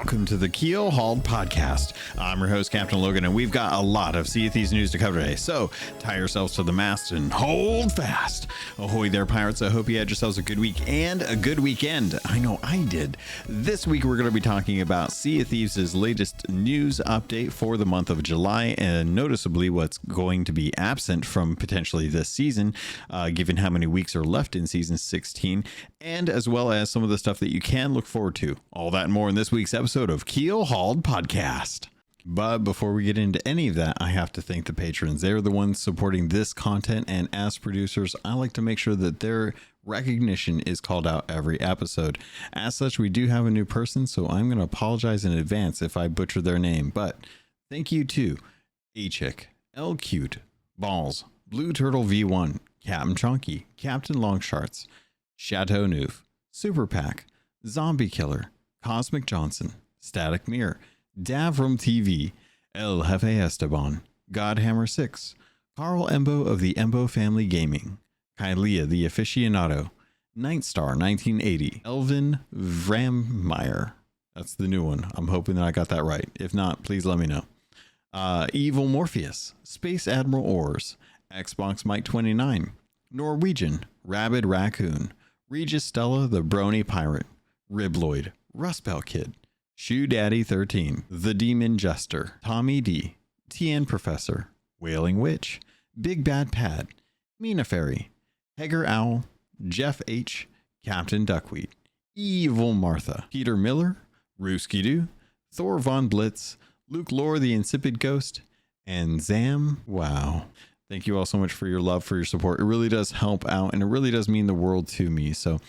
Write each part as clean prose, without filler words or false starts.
welcome to the Keelhauled podcast. I'm your host, Captain Logun, and we've got a lot of Sea of Thieves news to cover today, so tie yourselves to the mast and hold fast. Ahoy there, pirates. I hope you had yourselves a good week and a good weekend. I know I did. This week, we're going to be talking about Sea of Thieves' latest news update for the month of July, and noticeably what's going to be absent from potentially this season, given how many weeks are left in season 16, and as well as some of the stuff that you can look forward to. All that and more in this week's episode of Keelhauled Podcast. But before we get into any of that, I have to thank the patrons. They're the ones supporting this content, and as producers, I like to make sure that their recognition is called out every episode. As such, we do have a new person, so I'm going to apologize in advance if I butcher their name. But thank you to A-Chick, L-Cute, Balls, Blue Turtle V1, Captain Chonky, Captain Longsharts, Chateau Neuf, Super Pack, Zombie Killer, Cosmic Johnson, Static Mirror, Davram TV, El Jefe Esteban, Godhammer 6, Carl Embo of the Embo Family Gaming, Kylia the Aficionado, Nightstar 1980, Elvin Vrammeyer. That's the new one. I'm hoping that I got that right. If not, please let me know. Evil Morpheus, Space Admiral Ors, Xbox Mike 29, Norwegian, Rabid Raccoon, Regis Stella the Brony Pirate, Ribloid, Rustbelt Kid, Shoe Daddy 13, The Demon Jester, Tommy D, TN Professor, Wailing Witch, Big Bad Pad, Mina Fairy, Heger Owl, Jeff H, Captain Duckweed, Evil Martha, Peter Miller, Rooski Doo, Thor Von Blitz, Luke Lore the Insipid Ghost, and Zam Wow. Thank you all so much for your love, for your support. It really does help out, and it really does mean the world to me. So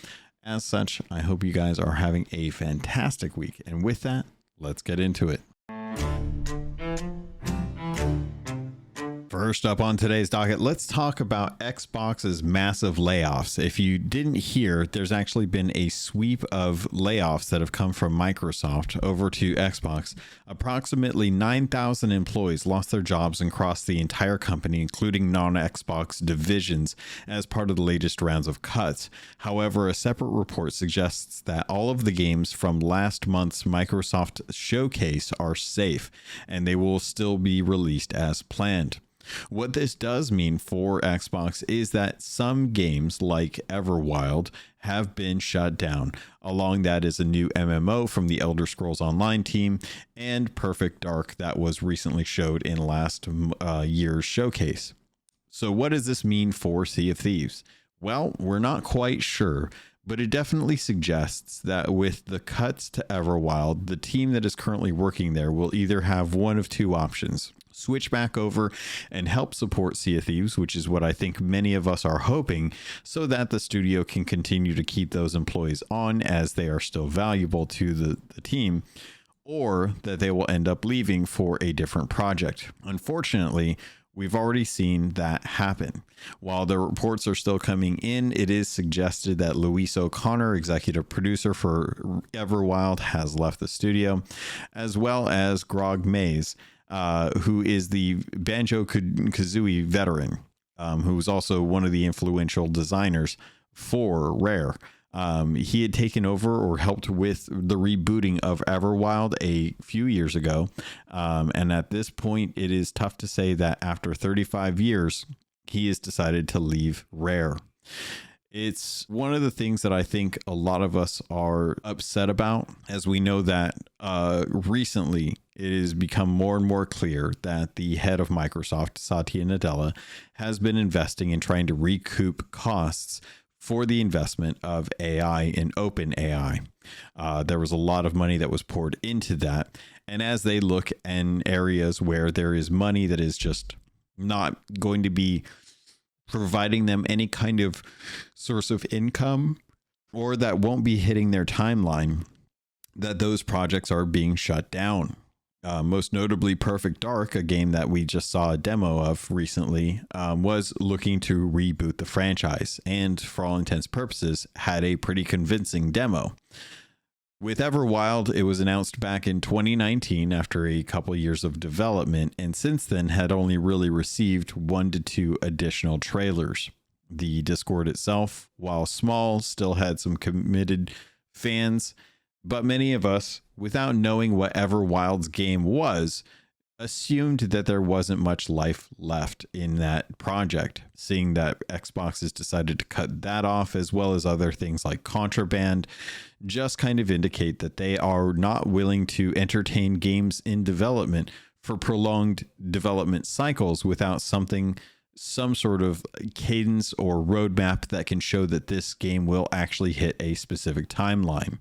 as such, I hope you guys are having a fantastic week. And with that, let's get into it. First up on today's docket, let's talk about Xbox's massive layoffs. If you didn't hear, there's actually been a sweep of layoffs that have come from Microsoft over to Xbox. Approximately 9,000 employees lost their jobs across the entire company, including non-Xbox divisions, as part of the latest rounds of cuts. However, a separate report suggests that all of the games from last month's Microsoft showcase are safe, and they will still be released as planned. What this does mean for Xbox is that some games like Everwild have been shut down. Along that is a new MMO from the Elder Scrolls Online team and Perfect Dark that was recently showed in last year's showcase. So what does this mean for Sea of Thieves? Well, we're not quite sure, but it definitely suggests that with the cuts to Everwild, the team that is currently working there will either have one of two options: switch back over and help support Sea of Thieves, which is what I think many of us are hoping, so that the studio can continue to keep those employees on as they are still valuable to the team, or that they will end up leaving for a different project. Unfortunately, we've already seen that happen. While the reports are still coming in, it is suggested that Luis O'Connor, executive producer for Everwild, has left the studio, as well as Grog Mays, who is the Banjo-Kazooie veteran, who's also one of the influential designers for Rare. He had taken over or helped with the rebooting of Everwild a few years ago. And at this point, it is tough to say that after 35 years, he has decided to leave Rare. It's one of the things that I think a lot of us are upset about, as we know that recently it has become more and more clear that the head of Microsoft, Satya Nadella, has been investing in trying to recoup costs for the investment of AI in OpenAI. There was a lot of money that was poured into that. And as they look in areas where there is money that is just not going to be providing them any kind of source of income, or that won't be hitting their timeline, that those projects are being shut down. Most notably, Perfect Dark, a game that we just saw a demo of recently, was looking to reboot the franchise, and for all intents and purposes had a pretty convincing demo. With Everwild, it was announced back in 2019 after a couple years of development, and since then had only really received 1 to 2 additional trailers. The Discord itself, while small, still had some committed fans But many of us, without knowing what Everwild's game was, assumed that there wasn't much life left in that project, seeing that Xbox has decided to cut that off, as well as other things like contraband, just kind of indicate that they are not willing to entertain games in development for prolonged development cycles without some sort of cadence or roadmap that can show that this game will actually hit a specific timeline.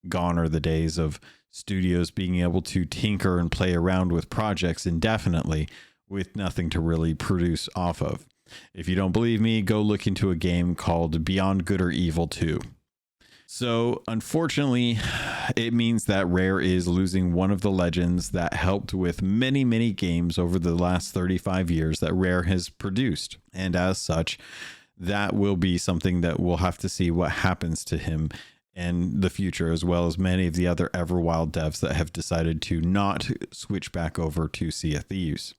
Gone are the days of studios being able to tinker and play around with projects indefinitely with nothing to really produce off of. If you don't believe me, go look into a game called Beyond Good or Evil 2. So unfortunately, it means that Rare is losing one of the legends that helped with many, many games over the last 35 years that Rare has produced. And as such, that will be something that we'll have to see what happens to him in the future, as well as many of the other Everwild devs that have decided to not switch back over to Sea of Thieves.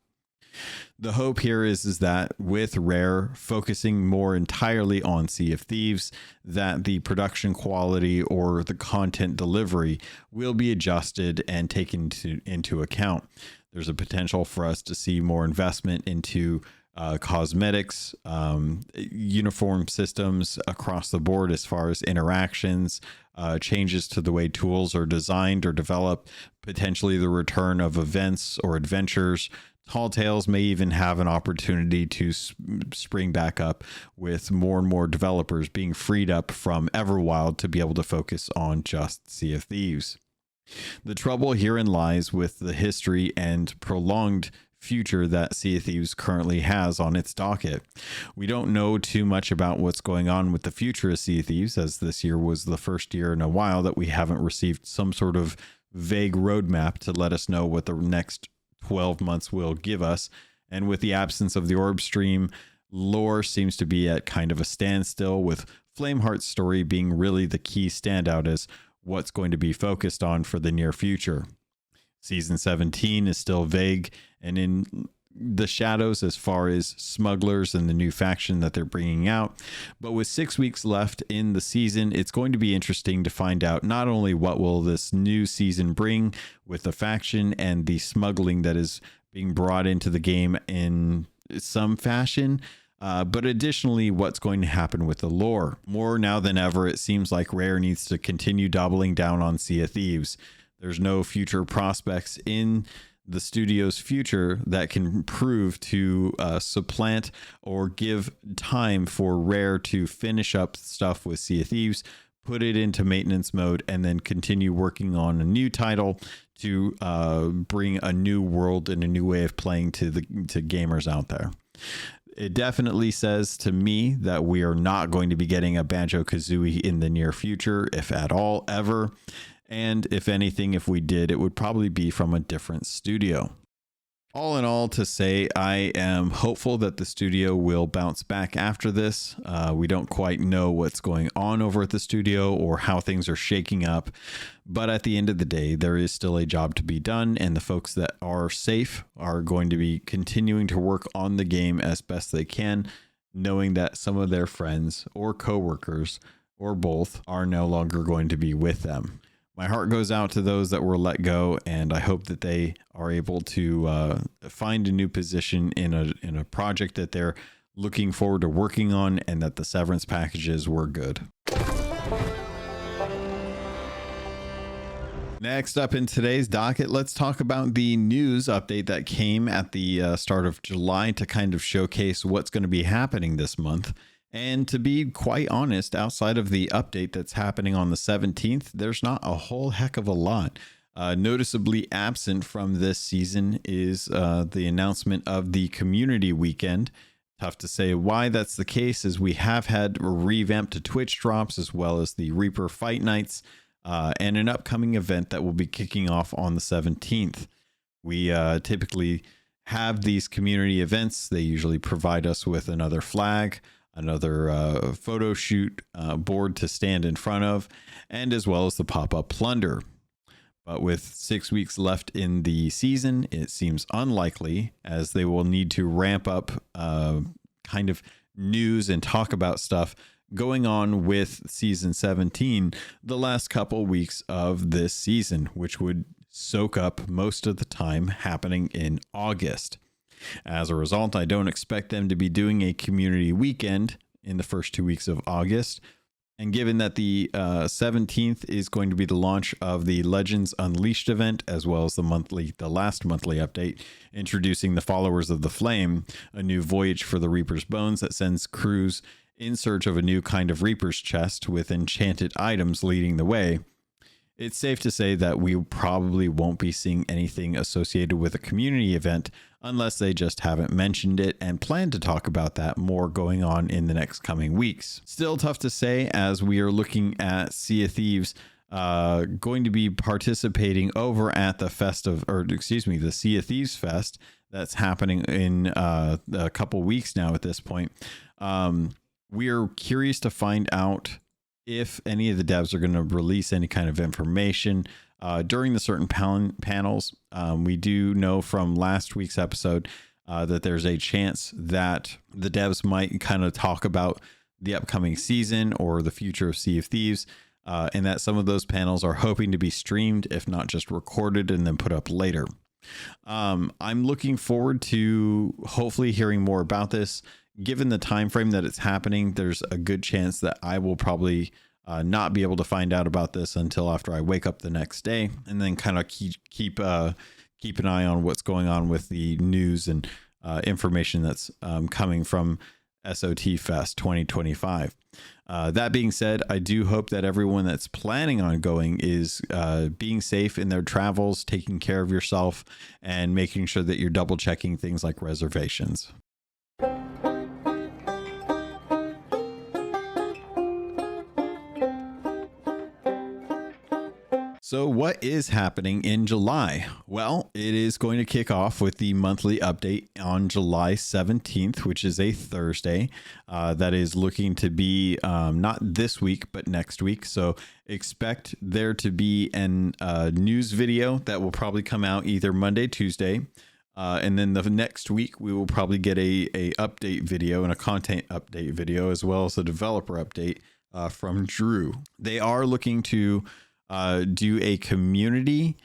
The hope here is that with Rare focusing more entirely on Sea of Thieves, that the production quality or the content delivery will be adjusted and taken into account. There's a potential for us to see more investment into cosmetics, uniform systems across the board as far as interactions, changes to the way tools are designed or developed, potentially the return of events or adventures. Tall Tales may even have an opportunity to spring back up with more and more developers being freed up from Everwild to be able to focus on just Sea of Thieves. The trouble herein lies with the history and prolonged future that Sea of Thieves currently has on its docket. We don't know too much about what's going on with the future of Sea of Thieves, as this year was the first year in a while that we haven't received some sort of vague roadmap to let us know what the next 12 months will give us. And with the absence of the orb stream, lore seems to be at kind of a standstill, with Flameheart's story being really the key standout as what's going to be focused on for the near future. Season 17 is still vague and in the shadows as far as smugglers and the new faction that they're bringing out. But with 6 weeks left in the season, it's going to be interesting to find out not only what will this new season bring with the faction and the smuggling that is being brought into the game in some fashion, but additionally what's going to happen with the lore. More now than ever, it seems like Rare needs to continue doubling down on Sea of Thieves. There's no future prospects in the studio's future that can prove to supplant or give time for Rare to finish up stuff with Sea of Thieves, put it into maintenance mode, and then continue working on a new title to bring a new world and a new way of playing to gamers out there. It definitely says to me that we are not going to be getting a Banjo-Kazooie in the near future, if at all, ever. And if anything, if we did, it would probably be from a different studio. All in all, to say, I am hopeful that the studio will bounce back after this. We don't quite know what's going on over at the studio or how things are shaking up. But at the end of the day, there is still a job to be done. And the folks that are safe are going to be continuing to work on the game as best they can, knowing that some of their friends or coworkers or both are no longer going to be with them. My heart goes out to those that were let go, and I hope that they are able to find a new position in a project that they're looking forward to working on, and that the severance packages were good. Next up in today's docket, let's talk about the news update that came at the start of July to kind of showcase what's going to be happening this month. And to be quite honest, outside of the update that's happening on the 17th, there's not a whole heck of a lot. Noticeably absent from this season is the announcement of the community weekend. Tough to say why that's the case, as we have had revamped Twitch drops as well as the Reaper Fight Nights and an upcoming event that will be kicking off on the 17th. We typically have these community events. They usually provide us with another flag, another photo shoot board to stand in front of, and as well as the pop-up plunder. But with 6 weeks left in the season, it seems unlikely, as they will need to ramp up kind of news and talk about stuff going on with season 17 the last couple weeks of this season, which would soak up most of the time happening in August. As a result, I don't expect them to be doing a community weekend in the first 2 weeks of August. And given that the 17th is going to be the launch of the Legends Unleashed event, as well as the last monthly update, introducing the Followers of the Flame, a new voyage for the Reaper's Bones that sends crews in search of a new kind of Reaper's chest with enchanted items leading the way, it's safe to say that we probably won't be seeing anything associated with a community event unless they just haven't mentioned it and plan to talk about that more going on in the next coming weeks. Still tough to say, as we are looking at Sea of Thieves going to be participating over at the the Sea of Thieves Fest that's happening in a couple weeks now at this point. We are curious to find out if any of the devs are going to release any kind of information during the certain panels. We do know from last week's episode that there's a chance that the devs might kind of talk about the upcoming season or the future of Sea of Thieves, and that some of those panels are hoping to be streamed, if not just recorded and then put up later. I'm looking forward to hopefully hearing more about this. Given the time frame that it's happening, there's a good chance that I will probably not be able to find out about this until after I wake up the next day, and then kind of keep an eye on what's going on with the news and information that's coming from SOT Fest 2025. That being said, I do hope that everyone that's planning on going is being safe in their travels, taking care of yourself, and making sure that you're double checking things like reservations. So what is happening in July? Well, it is going to kick off with the monthly update on July 17th, which is a Thursday. That is looking to be not this week, but next week. So expect there to be an news video that will probably come out either Monday, Tuesday. And then the next week, we will probably get a update video and a content update video, as well as a developer update from Drew. They are looking to do a community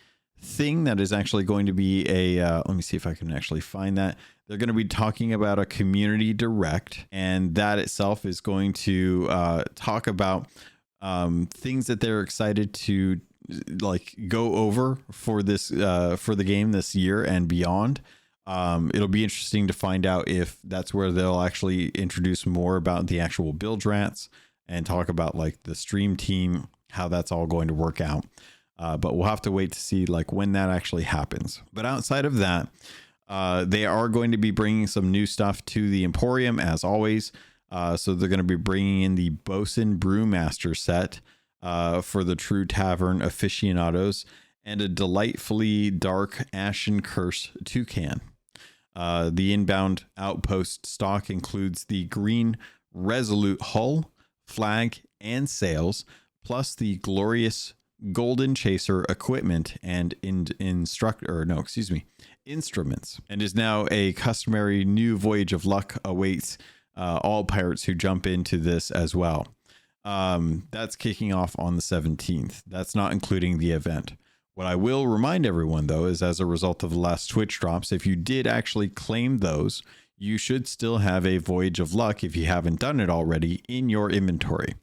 thing that is actually going to be let me see if I can actually find that. They're going to be talking about a community direct, and that itself is going to talk about things that they're excited to go over for this for the game this year and beyond. It'll be interesting to find out if that's where they'll actually introduce more about the actual build rats and talk about the stream team, how that's all going to work out. But we'll have to wait to see when that actually happens. But outside of that, they are going to be bringing some new stuff to the Emporium as always. So they're going to be bringing in the Bosun Brewmaster set for the True Tavern aficionados, and a delightfully dark Ashen Curse toucan. The inbound outpost stock includes the green Resolute hull, flag, and sails, plus the glorious Golden Chaser equipment and instruments, and is now a customary new voyage of luck awaits all pirates who jump into this as well. That's kicking off on the 17th. That's not including the event. What I will remind everyone, though, is as a result of the last Twitch drops, if you did actually claim those, you should still have a Voyage of Luck, if you haven't done it already, in your inventory.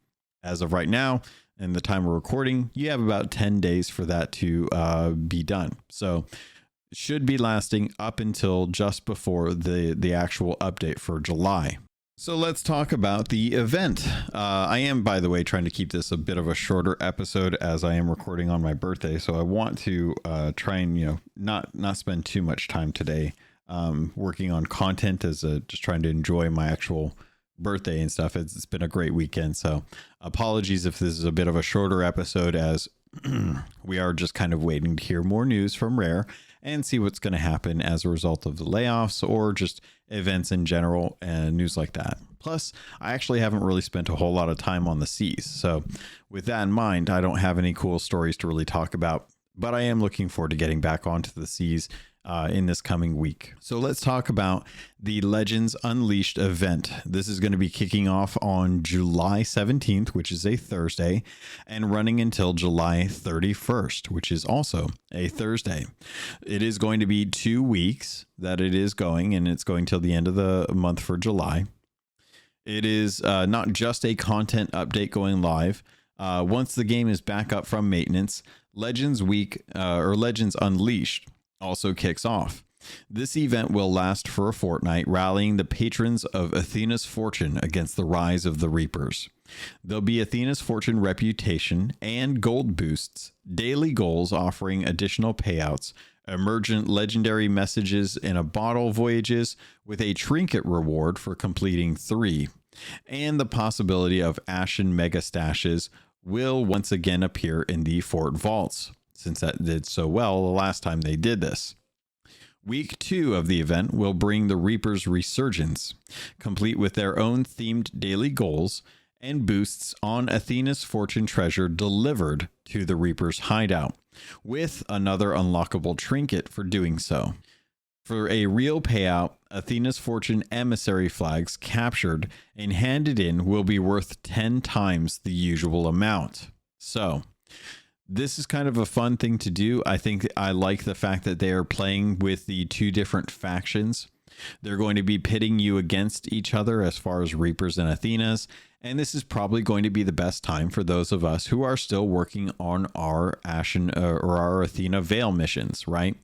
As of right now, and the time we're recording, you have about 10 days for that to be done. So it should be lasting up until just before the actual update for July. So let's talk about the event. I am, by the way, trying to keep this a bit of a shorter episode as I am recording on my birthday. So I want to try and, not spend too much time today working on content, as just trying to enjoy my actual birthday and stuff. It's been a great weekend. So apologies if this is a bit of a shorter episode, as we are just kind of waiting to hear more news from Rare and see what's going to happen as a result of the layoffs or just events in general and news like that. Plus, I actually haven't really spent a whole lot of time on the seas. So with that in mind, I don't have any cool stories to really talk about, but I am looking forward to getting back onto the seas in this coming week. So let's talk about the Legends Unleashed event. This is going to be kicking off on July 17th, which is a Thursday, and running until July 31st, which is also a Thursday. It is going to be 2 weeks that it is going, and it's going till the end of the month for July. It is not just a content update going live. Once the game is back up from maintenance, Legends Week or Legends Unleashed also kicks off. This event will last for a fortnight, rallying the patrons of Athena's fortune against the rise of the Reapers. There'll be Athena's fortune reputation and gold boosts, daily goals offering additional payouts, emergent legendary messages in a bottle voyages with a trinket reward for completing 3, and the possibility of Ashen mega stashes will once again appear in the fort vaults, since that did so well the last time they did this. Week 2 of the event will bring the Reapers Resurgence, complete with their own themed daily goals and boosts on Athena's fortune treasure delivered to the Reapers hideout, with another unlockable trinket for doing so. For a real payout, Athena's fortune emissary flags captured and handed in will be worth 10 times the usual amount. So this is kind of a fun thing to do. I think I like the fact that they are playing with the 2 different factions. They're going to be pitting you against each other as far as Reapers and Athenas. And this is probably going to be the best time for those of us who are still working on our Ashen or our Athena Veil missions, right?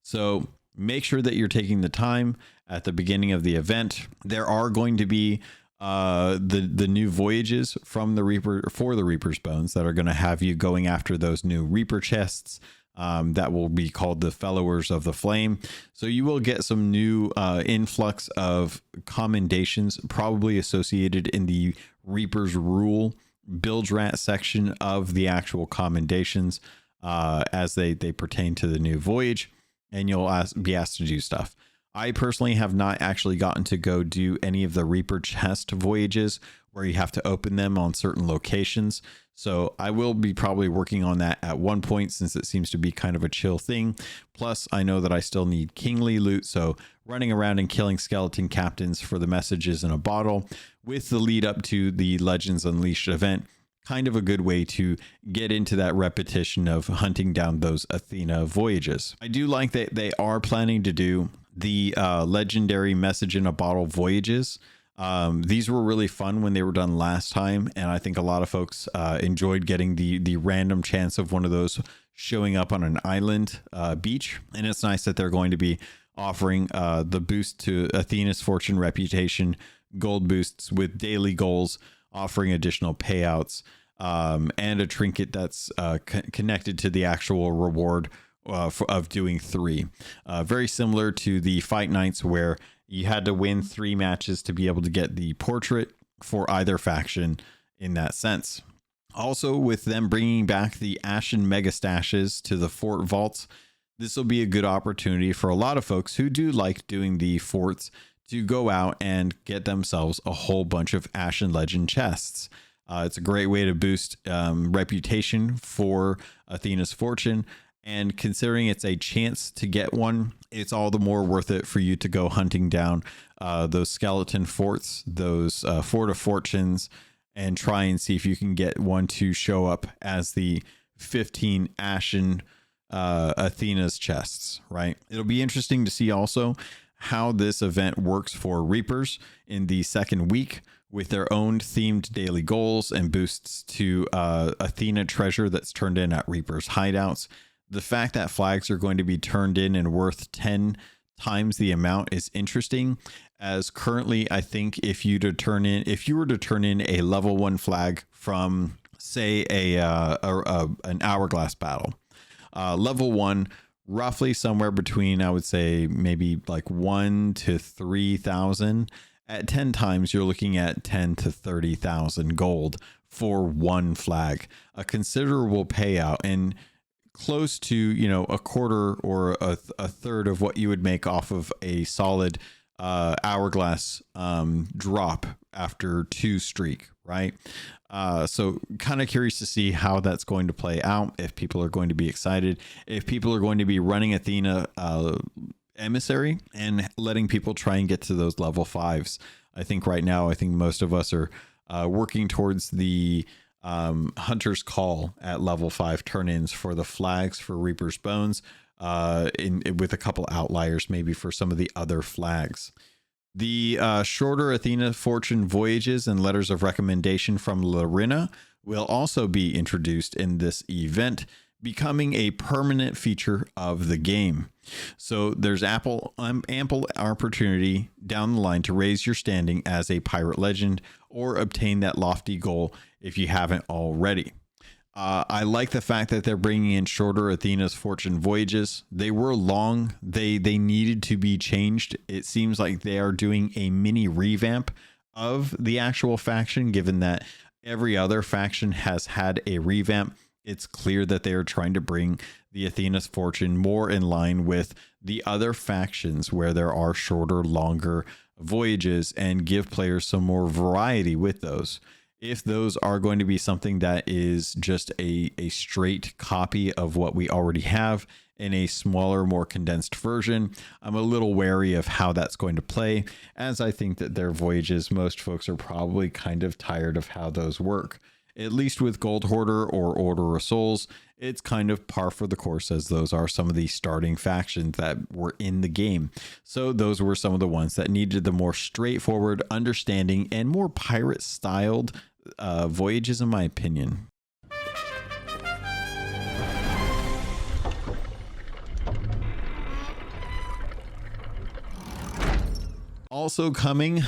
So make sure that you're taking the time at the beginning of the event. There are going to be the new voyages from the Reaper for the Reaper's Bones that are going to have you going after those new Reaper chests that will be called the Fellowers of the Flame. So you will get some new influx of commendations, probably associated in the Reaper's Rule Bilge-Rat section of the actual commendations as they pertain to the new voyage, and you'll be asked to do stuff. I personally have not actually gotten to go do any of the Reaper chest voyages where you have to open them on certain locations. So I will be probably working on that at one point, since it seems to be kind of a chill thing. Plus, I know that I still need kingly loot. So running around and killing skeleton captains for the messages in a bottle with the lead up to the Legends Unleashed event, kind of a good way to get into that repetition of hunting down those Athena voyages. I do like that they are planning to do the legendary message in a bottle voyages. These were really fun when they were done last time, and I think a lot of folks enjoyed getting the random chance of one of those showing up on an island beach. And it's nice that they're going to be offering the boost to Athena's fortune reputation, gold boosts with daily goals, offering additional payouts, and a trinket that's connected to the actual reward of doing 3. Very similar to the Fight Nights, where you had to win 3 matches to be able to get the portrait for either faction in that sense. Also, with them bringing back the Ashen Mega Stashes to the Fort Vaults, this will be a good opportunity for a lot of folks who do like doing the forts to go out and get themselves a whole bunch of Ashen Legend chests. It's a great way to boost reputation for Athena's fortune. And considering it's a chance to get one, it's all the more worth it for you to go hunting down those skeleton forts, those Fort of Fortunes, and try and see if you can get one to show up as the 15 Ashen Athena's chests, right? It'll be interesting to see also how this event works for Reapers in the second week, with their own themed daily goals and boosts to Athena treasure that's turned in at Reapers hideouts. The fact that flags are going to be turned in and worth 10 times the amount is interesting, as currently I think if you were to turn in a level 1 flag from, say, an hourglass battle, level 1, roughly somewhere between, I would say, maybe like 1 to 3,000. At 10 times, you're looking at 10 to 30,000 gold for one flag, a considerable payout, and close to, a quarter or a third of what you would make off of a solid hourglass drop after 2 streak, right? So kind of curious to see how that's going to play out, if people are going to be excited, if people are going to be running Athena emissary and letting people try and get to those level 5s. I think right now, I think most of us are working towards the Hunter's Call at level 5 turn-ins for the flags for Reaper's Bones, with a couple outliers maybe for some of the other flags. The shorter Athena Fortune voyages and letters of recommendation from Larina will also be introduced in this event, becoming a permanent feature of the game. So there's ample opportunity down the line to raise your standing as a pirate legend or obtain that lofty goal if you haven't already. I like the fact that they're bringing in shorter Athena's Fortune voyages. They were long. They needed to be changed. It seems like they are doing a mini revamp of the actual faction, given that every other faction has had a revamp. It's clear that they are trying to bring the Athena's Fortune more in line with the other factions where there are shorter, longer voyages, and give players some more variety with those. If those are going to be something that is just a straight copy of what we already have in a smaller, more condensed version, I'm a little wary of how that's going to play, as I think that their voyages, most folks are probably kind of tired of how those work. At least with Gold Hoarder or Order of Souls, it's kind of par for the course, as those are some of the starting factions that were in the game. So those were some of the ones that needed the more straightforward understanding and more pirate-styled voyages, in my opinion. Also coming,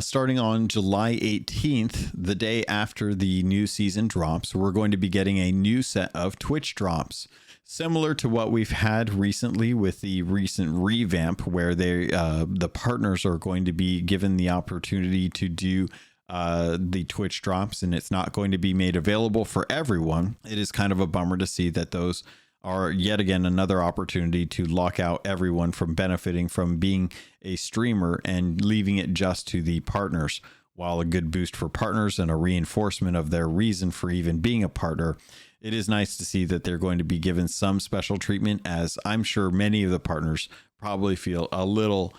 starting on July 18th, the day after the new season drops, we're going to be getting a new set of Twitch drops. Similar to what we've had recently with the recent revamp, where the partners are going to be given the opportunity to do the Twitch drops, and it's not going to be made available for everyone. It is kind of a bummer to see that those are yet again another opportunity to lock out everyone from benefiting from being a streamer and leaving it just to the partners. While a good boost for partners and a reinforcement of their reason for even being a partner, it is nice to see that they're going to be given some special treatment, as I'm sure many of the partners probably feel a little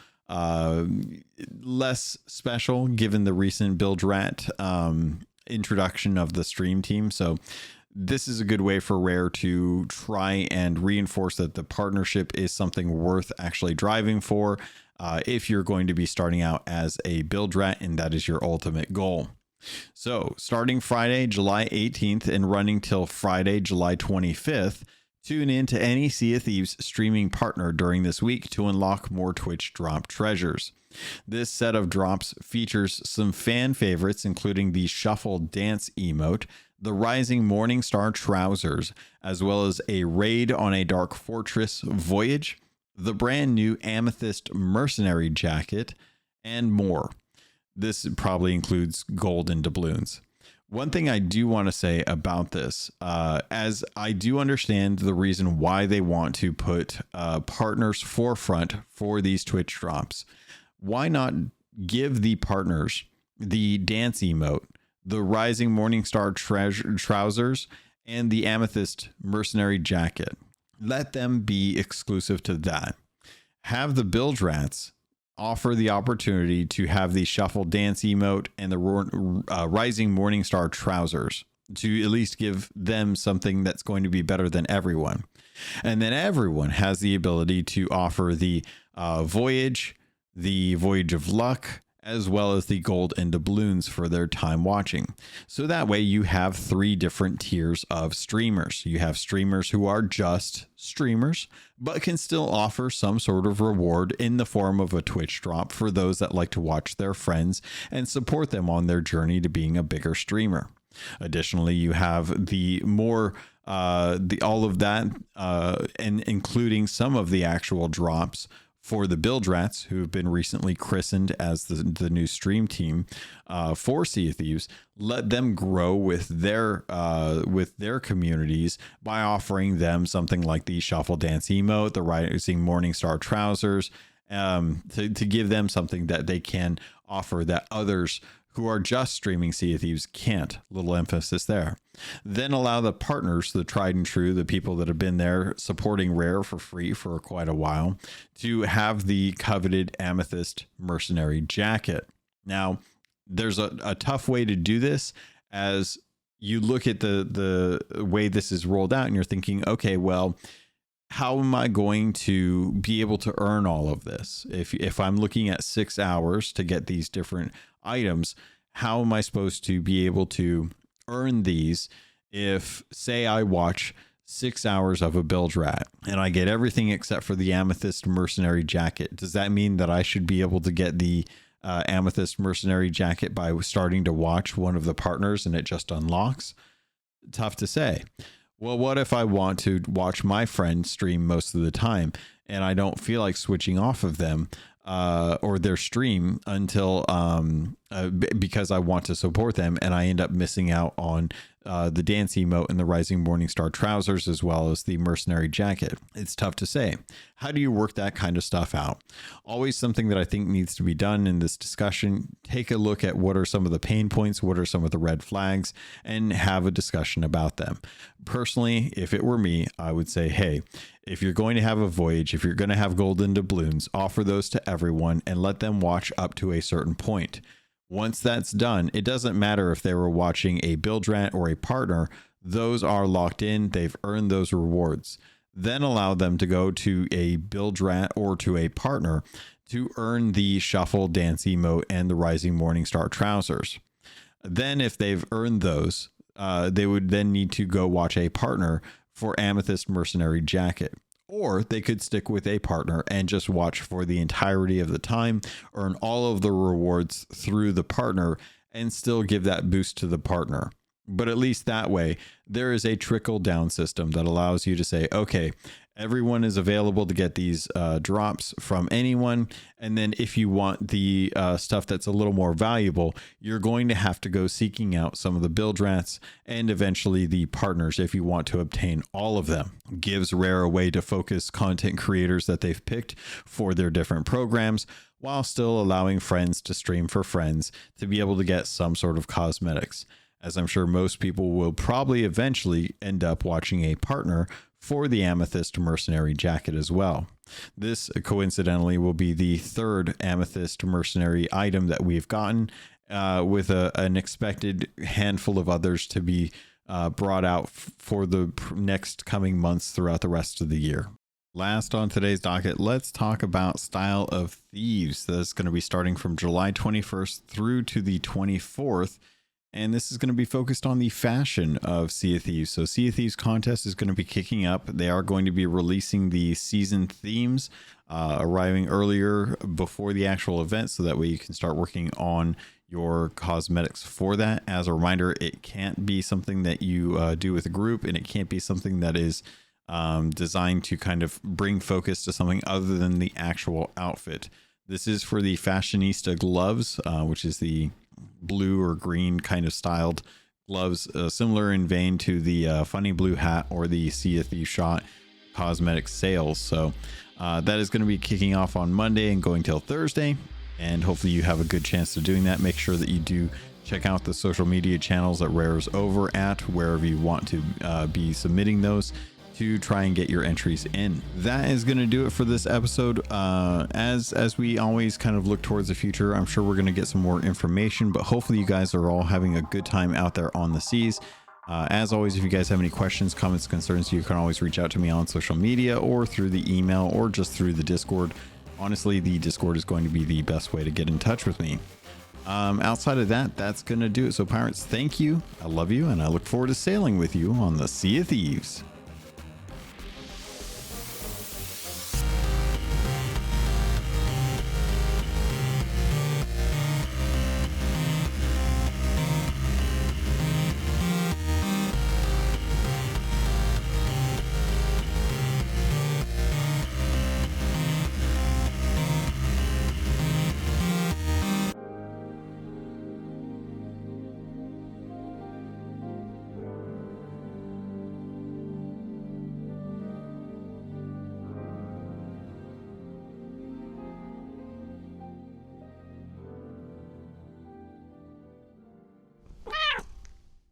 less special given the recent Build Rat introduction of the stream team. So this is a good way for Rare to try and reinforce that the partnership is something worth actually driving for, if you're going to be starting out as a Build Rat and that is your ultimate goal. So starting Friday, July 18th and running till Friday, July 25th, tune in to any Sea of Thieves streaming partner during this week to unlock more Twitch drop treasures. This set of drops features some fan favorites, including the Shuffle Dance emote, the Rising Morningstar trousers, as well as a Raid on a Dark Fortress voyage, the brand new Amethyst Mercenary jacket, and more. This probably includes golden doubloons. One thing I do want to say about this, as I do understand the reason why they want to put partners forefront for these Twitch drops. Why not give the partners the dance emote, the Rising Morningstar trousers, and the Amethyst Mercenary jacket? Let them be exclusive to that. Have the Build Rats offer the opportunity to have the Shuffle Dance emote and the Rising Morningstar trousers, to at least give them something that's going to be better than everyone. And then everyone has the ability to offer the Voyage, the Voyage of Luck, as well as the gold and doubloons for their time watching. So that way you have 3 different tiers of streamers. You have streamers who are just streamers, but can still offer some sort of reward in the form of a Twitch drop for those that like to watch their friends and support them on their journey to being a bigger streamer. Additionally, you have the more all of that, and including some of the actual drops for the Build Rats, who have been recently christened as the new stream team for Sea of Thieves. Let them grow with their communities by offering them something like the Shuffle Dance emote, the Rising Morningstar trousers, to give them something that they can offer that others who are just streaming Sea of Thieves can't. Little emphasis there. Then allow the partners, the tried and true, the people that have been there supporting Rare for free for quite a while, to have the coveted Amethyst Mercenary Jacket. Now, there's a tough way to do this, as you look at the way this is rolled out and you're thinking, okay, well, how am I going to be able to earn all of this? If I'm looking at 6 hours to get these different items, how am I supposed to be able to earn these if, say, I watch 6 hours of a bilge rat and I get everything except for the Amethyst Mercenary Jacket? Does that mean that I should be able to get the Amethyst Mercenary Jacket by starting to watch one of the partners and it just unlocks? Tough to say. Well, what if I want to watch my friend stream most of the time and I don't feel like switching off of them or their stream until because I want to support them, and I end up missing out on the dance emote and the Rising Morningstar trousers, as well as the mercenary jacket? It's tough to say. How do you work that kind of stuff out? Always something that I think needs to be done in this discussion. Take a look at what are some of the pain points, what are some of the red flags, and have a discussion about them. Personally, if it were me, I would say, hey, if you're going to have a voyage, if you're going to have golden doubloons, offer those to everyone and let them watch up to a certain point. Once that's done, it doesn't matter if they were watching a bilge rat or a partner. Those are locked in. They've earned those rewards. Then allow them to go to a bilge rat or to a partner to earn the shuffle, dance emote, and the Rising Morningstar trousers. Then if they've earned those, they would then need to go watch a partner for Amethyst Mercenary Jacket. Or they could stick with a partner and just watch for the entirety of the time, earn all of the rewards through the partner, and still give that boost to the partner. But at least that way, there is a trickle down system that allows you to say, okay, everyone is available to get these drops from anyone. And then if you want the stuff that's a little more valuable, you're going to have to go seeking out some of the bilge rats and eventually the partners if you want to obtain all of them. Gives Rare a way to focus content creators that they've picked for their different programs, while still allowing friends to stream for friends to be able to get some sort of cosmetics. As I'm sure most people will probably eventually end up watching a partner for the Amethyst Mercenary Jacket as well. This coincidentally will be the third Amethyst Mercenary item that we've gotten, with an expected handful of others to be brought out for the next coming months throughout the rest of the year. Last on today's docket, let's talk about Style of Thieves. That's going to be starting from July 21st through to the 24th. And this is going to be focused on the fashion of Sea of Thieves. So Sea of Thieves contest is going to be kicking up. They are going to be releasing the season themes, arriving earlier before the actual event, so that way you can start working on your cosmetics for that. As a reminder, it can't be something that you do with a group, and it can't be something that is designed to kind of bring focus to something other than the actual outfit. This is for the fashionista gloves, which is the blue or green kind of styled gloves, similar in vein to the funny blue hat or the Sea of Thieves shot cosmetic sales. So that is going to be kicking off on Monday and going till Thursday, and hopefully you have a good chance of doing that. Make sure that you do check out the social media channels that Rare's over at, wherever you want to be submitting those, to try and get your entries in. That is going to do it for this episode. As we always kind of look towards the future, I'm sure we're going to get some more information, but hopefully you guys are all having a good time out there on the seas. As always, if you guys have any questions, comments, concerns, you can always reach out to me on social media or through the email or just through the Discord. Honestly, the Discord is going to be the best way to get in touch with me. Outside of that, that's going to do it. So pirates, thank you. I love you, and I look forward to sailing with you on the Sea of Thieves.